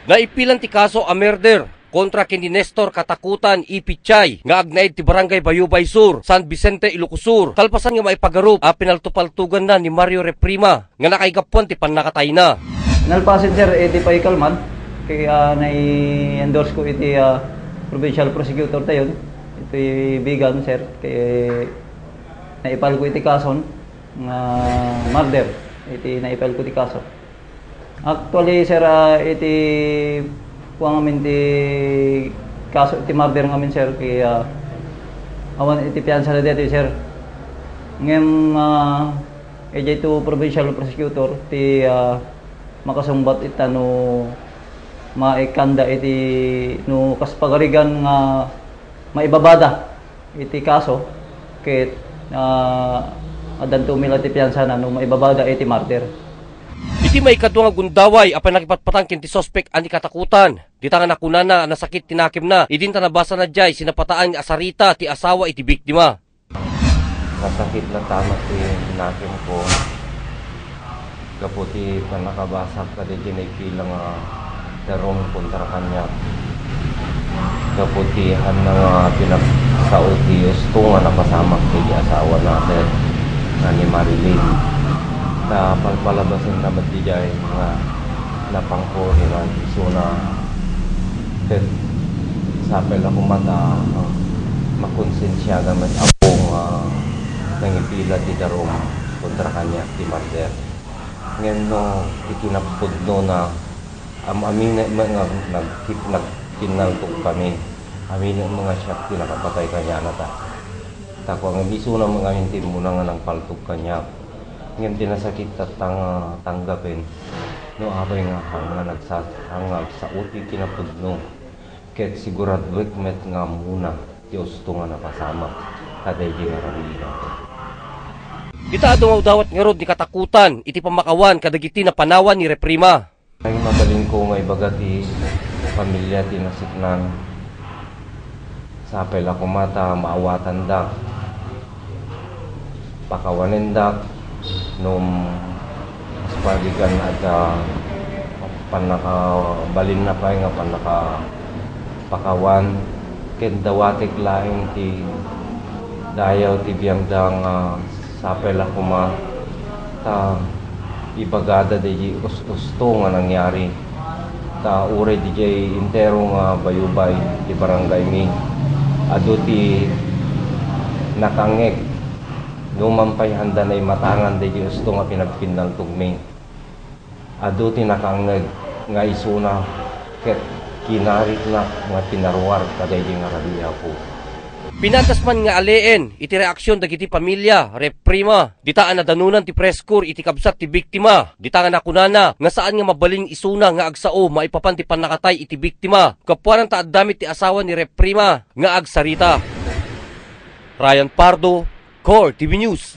Naipilan ti kaso a murder kontra kini Nestor Katakutan Ipichay nga agnaid ti Barangay Bayubay Sur, San Vicente, Ilocos Sur. Talpasan nga maipagarup a pinaltupaltugan na ni Mario Reprima nga nakaigapon ti pannakatay na. Nalpasin sir, iti pa ikalman kaya nai-endorse ko iti provincial prosecutor tayon. Iti bigan sir kaya naipal ko iti kason nga murder. Iti naipal ko iti kaso. Actually sir, iti kuha ngamin ti kaso iti murder ngamin sir kaya awan iti piyansa na dito sir. Ngayon ito provincial prosecutor ti makasumbat ita no maikanda iti no kaspagarigan nga maibabada iti kaso ket adan tumila ti piyansa na no maibabada iti murder. Iti may kadwa nga gundaway apan nakipatpatangkin ti sospek ani Katakutan. Dita nga nakunana nasakit tinakim na idin ta nabasa na jay sinapataan nga asarita ti asawa iti biktima. Nasakit na tama ti tinakim ko. Kaputi panakabasak kada ginaipilang darong kontra kanya. Kaputihan na pinagsaot ti gusto nga napasamak ti asawa natin na ni Marilyn. Na pagpalabasin naman di jay nga napangkori na iso na sapel ako mata makonsensya naman akong nangipila di darong kontra kanya di murder. Ngayon no ikinapod no na amin mga nagkinaltok kami amin mga siya pinakapatay kanya na tako ang iso na mga hintin mo na nga ng paltok kanya. Ngayon tinasakit at tanggapin no abay nga hangag sa uti kinapudno ket sigurado met nga muna Diyos to nga napasama kaday di nga ramila. Dita adungaw dawat nga rod ni Katakutan iti pamakawan kadagiti na panawan ni Reprima. Ay magaling ko nga ibagati pamilya tinasiknan sapel ako mata maawatan dak pakawanin dak nung aspagikan at panakabalin na pa nga panakapakawan kendawatik laing ti dayaw ti biyangdang sapel ako ma ta ibagada di gusto nga nangyari ta ure di jay intero nga bayubay ti barangay mi adu ti nakangeg numampay handa na matangan di gusto nga pinagpindang tugming. Ado tinakangag nga isuna ket kinarit na nga pinaruwar kaday di nga rabiya po. Pinantas man nga aleen iti reaksyon dagiti pamilya Reprima. Ditaan na danunan ti preskor iti kabsat ti biktima. Dita nga nakunana nga saan nga mabaling isuna nga agsao maipapan ti pannakatay iti biktima. Kapuanan ta addamit ti asawa ni Reprima nga agsarita. Ryan Pardo, Core TV News.